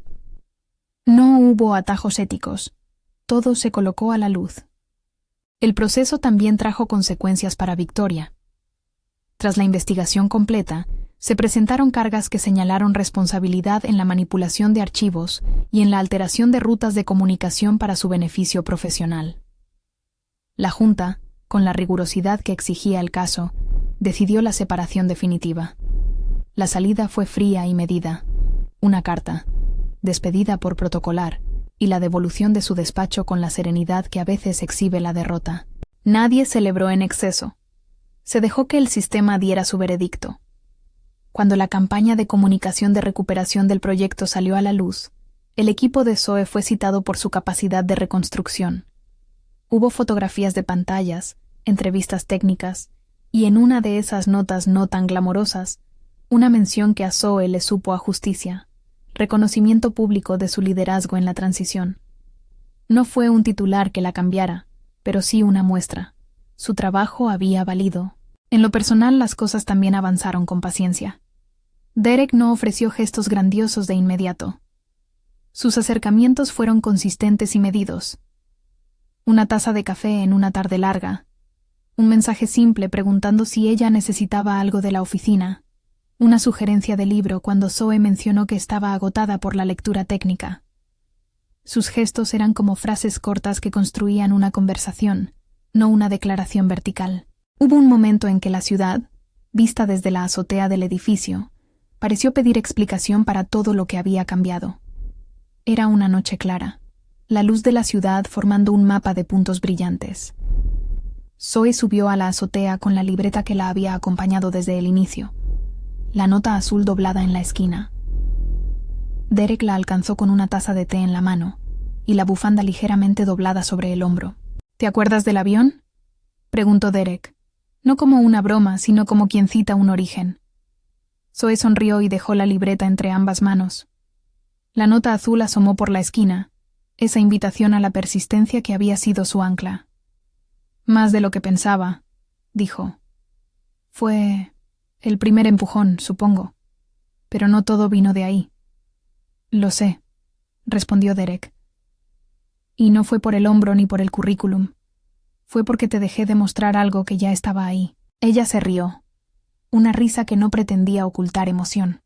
No hubo atajos éticos. Todo se colocó a la luz. El proceso también trajo consecuencias para Victoria. Tras la investigación completa, se presentaron cargas que señalaron responsabilidad en la manipulación de archivos y en la alteración de rutas de comunicación para su beneficio profesional. La Junta, con la rigurosidad que exigía el caso, decidió la separación definitiva. La salida fue fría y medida. Una carta, despedida por protocolar, y la devolución de su despacho con la serenidad que a veces exhibe la derrota. Nadie celebró en exceso. Se dejó que el sistema diera su veredicto. Cuando la campaña de comunicación de recuperación del proyecto salió a la luz, el equipo de Zoe fue citado por su capacidad de reconstrucción. Hubo fotografías de pantallas, entrevistas técnicas, y en una de esas notas no tan glamorosas, una mención que a Zoe le supo a justicia, reconocimiento público de su liderazgo en la transición. No fue un titular que la cambiara, pero sí una muestra. Su trabajo había valido. En lo personal, las cosas también avanzaron con paciencia. Derek no ofreció gestos grandiosos de inmediato. Sus acercamientos fueron consistentes y medidos. Una taza de café en una tarde larga, un mensaje simple preguntando si ella necesitaba algo de la oficina, una sugerencia de libro cuando Zoe mencionó que estaba agotada por la lectura técnica. Sus gestos eran como frases cortas que construían una conversación, no una declaración vertical. Hubo un momento en que la ciudad, vista desde la azotea del edificio, pareció pedir explicación para todo lo que había cambiado. Era una noche clara, la luz de la ciudad formando un mapa de puntos brillantes. Zoe subió a la azotea con la libreta que la había acompañado desde el inicio, la nota azul doblada en la esquina. Derek la alcanzó con una taza de té en la mano y la bufanda ligeramente doblada sobre el hombro. ¿Te acuerdas del avión?, preguntó Derek, no como una broma, sino como quien cita un origen. Zoe sonrió y dejó la libreta entre ambas manos. La nota azul asomó por la esquina, esa invitación a la persistencia que había sido su ancla. Más de lo que pensaba, dijo. Fue el primer empujón, supongo, pero no todo vino de ahí. Lo sé, respondió Derek. Y no fue por el hombro ni por el currículum. Fue porque te dejé demostrar algo que ya estaba ahí. Ella se rió, una risa que no pretendía ocultar emoción.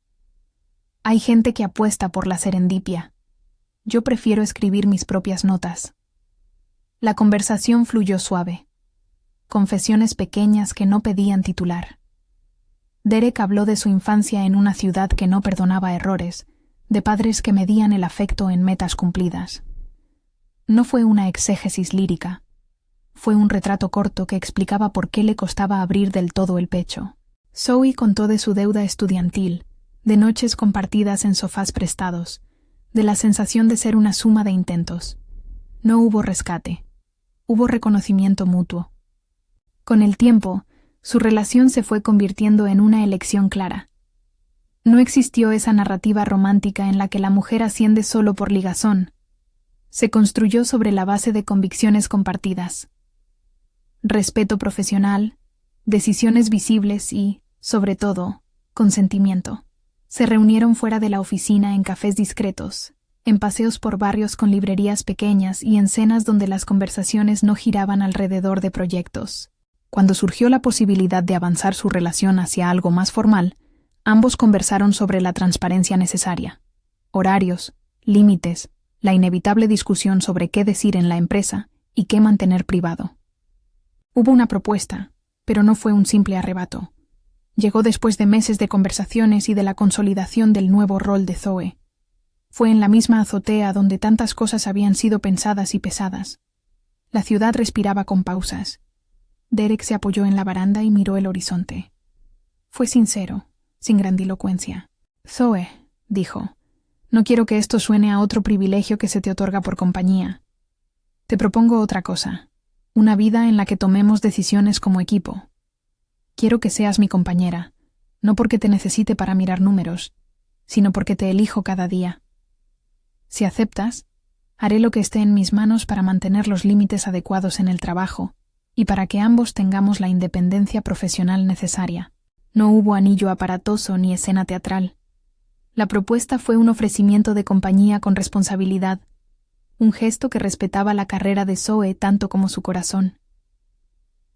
Hay gente que apuesta por la serendipia. Yo prefiero escribir mis propias notas. La conversación fluyó suave. Confesiones pequeñas que no pedían titular. Derek habló de su infancia en una ciudad que no perdonaba errores, de padres que medían el afecto en metas cumplidas. No fue una exégesis lírica. Fue un retrato corto que explicaba por qué le costaba abrir del todo el pecho. Zoe contó de su deuda estudiantil, de noches compartidas en sofás prestados, de la sensación de ser una suma de intentos. No hubo rescate. Hubo reconocimiento mutuo. Con el tiempo, su relación se fue convirtiendo en una elección clara. No existió esa narrativa romántica en la que la mujer asciende solo por ligazón. Se construyó sobre la base de convicciones compartidas. Respeto profesional, decisiones visibles y, sobre todo, consentimiento. Se reunieron fuera de la oficina en cafés discretos, en paseos por barrios con librerías pequeñas y en cenas donde las conversaciones no giraban alrededor de proyectos. Cuando surgió la posibilidad de avanzar su relación hacia algo más formal, ambos conversaron sobre la transparencia necesaria, horarios, límites, la inevitable discusión sobre qué decir en la empresa y qué mantener privado. Hubo una propuesta, pero no fue un simple arrebato. Llegó después de meses de conversaciones y de la consolidación del nuevo rol de Zoe. Fue en la misma azotea donde tantas cosas habían sido pensadas y pesadas. La ciudad respiraba con pausas. Derek se apoyó en la baranda y miró el horizonte. Fue sincero, sin grandilocuencia. «Zoe», dijo, «no quiero que esto suene a otro privilegio que se te otorga por compañía. Te propongo otra cosa, una vida en la que tomemos decisiones como equipo. Quiero que seas mi compañera, no porque te necesite para mirar números, sino porque te elijo cada día. Si aceptas, haré lo que esté en mis manos para mantener los límites adecuados en el trabajo y para que ambos tengamos la independencia profesional necesaria». No hubo anillo aparatoso ni escena teatral. La propuesta fue un ofrecimiento de compañía con responsabilidad, un gesto que respetaba la carrera de Zoe tanto como su corazón.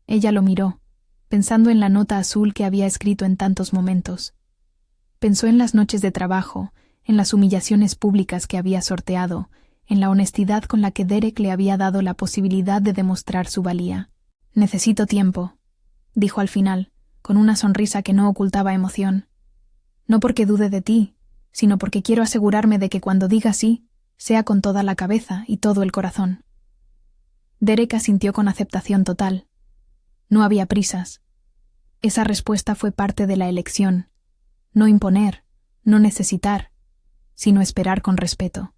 Ella lo miró, pensando en la nota azul que había escrito en tantos momentos. Pensó en las noches de trabajo, en las humillaciones públicas que había sorteado, en la honestidad con la que Derek le había dado la posibilidad de demostrar su valía. «Necesito tiempo», dijo al final, con una sonrisa que no ocultaba emoción. «No porque dude de ti, sino porque quiero asegurarme de que cuando diga sí, sea con toda la cabeza y todo el corazón». Derek asintió con aceptación total. No había prisas. Esa respuesta fue parte de la elección. No imponer, no necesitar, sino esperar con respeto.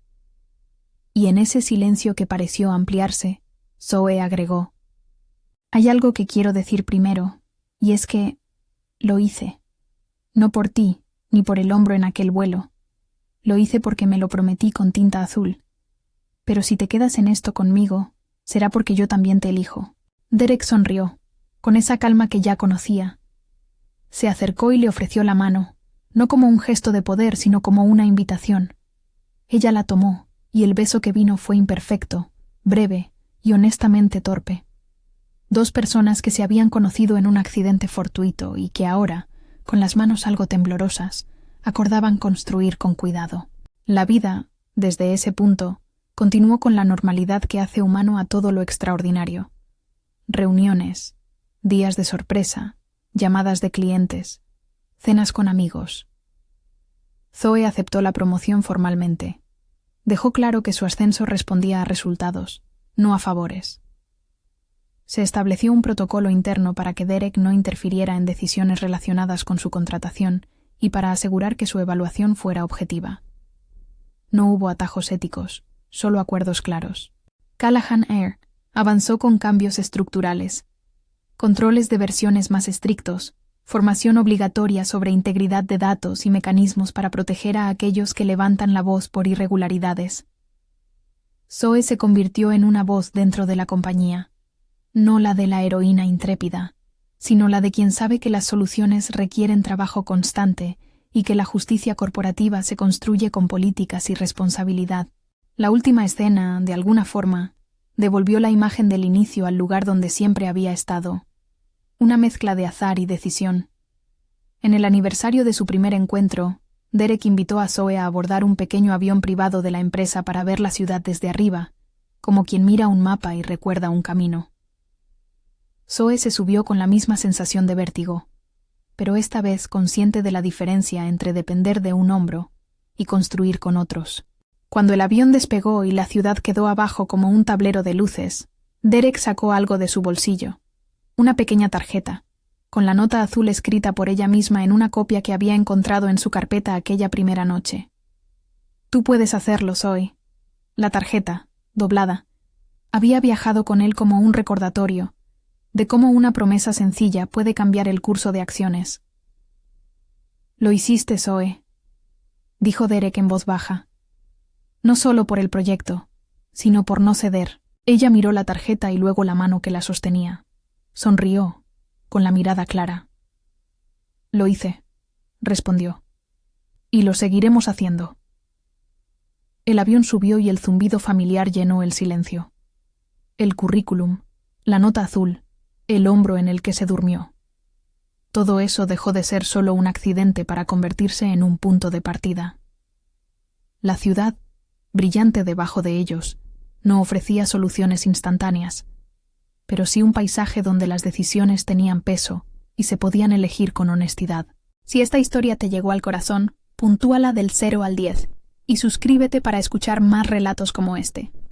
Y en ese silencio que pareció ampliarse, Zoe agregó: «Hay algo que quiero decir primero, y es que lo hice. No por ti, ni por el hombro en aquel vuelo. Lo hice porque me lo prometí con tinta azul. Pero si te quedas en esto conmigo, será porque yo también te elijo». Derek sonrió, con esa calma que ya conocía. Se acercó y le ofreció la mano, no como un gesto de poder, sino como una invitación. Ella la tomó, y el beso que vino fue imperfecto, breve y honestamente torpe. Dos personas que se habían conocido en un accidente fortuito y que ahora, con las manos algo temblorosas, acordaban construir con cuidado. La vida, desde ese punto, continuó con la normalidad que hace humano a todo lo extraordinario. Reuniones, días de sorpresa, llamadas de clientes, cenas con amigos. Zoe aceptó la promoción formalmente. Dejó claro que su ascenso respondía a resultados, no a favores. Se estableció un protocolo interno para que Derek no interfiriera en decisiones relacionadas con su contratación y para asegurar que su evaluación fuera objetiva. No hubo atajos éticos, solo acuerdos claros. Callahan Air avanzó con cambios estructurales, controles de versiones más estrictos, formación obligatoria sobre integridad de datos y mecanismos para proteger a aquellos que levantan la voz por irregularidades. Zoe se convirtió en una voz dentro de la compañía, no la de la heroína intrépida, sino la de quien sabe que las soluciones requieren trabajo constante y que la justicia corporativa se construye con políticas y responsabilidad. La última escena, de alguna forma, devolvió la imagen del inicio al lugar donde siempre había estado, una mezcla de azar y decisión. En el aniversario de su primer encuentro, Derek invitó a Zoe a abordar un pequeño avión privado de la empresa para ver la ciudad desde arriba, como quien mira un mapa y recuerda un camino. Zoe se subió con la misma sensación de vértigo, pero esta vez consciente de la diferencia entre depender de un hombro y construir con otros. Cuando el avión despegó y la ciudad quedó abajo como un tablero de luces, Derek sacó algo de su bolsillo, una pequeña tarjeta, con la nota azul escrita por ella misma en una copia que había encontrado en su carpeta aquella primera noche. «Tú puedes hacerlo, Zoe». La tarjeta, doblada, había viajado con él como un recordatorio de cómo una promesa sencilla puede cambiar el curso de acciones. «Lo hiciste, Zoe», dijo Derek en voz baja. «No solo por el proyecto, sino por no ceder». Ella miró la tarjeta y luego la mano que la sostenía. Sonrió, con la mirada clara. «Lo hice», respondió. «Y lo seguiremos haciendo». El avión subió y el zumbido familiar llenó el silencio. El currículum, la nota azul, el hombro en el que se durmió. Todo eso dejó de ser solo un accidente para convertirse en un punto de partida. La ciudad, brillante debajo de ellos, no ofrecía soluciones instantáneas, pero sí un paisaje donde las decisiones tenían peso y se podían elegir con honestidad. Si esta historia te llegó al corazón, puntúala del 0 al 10 y suscríbete para escuchar más relatos como este.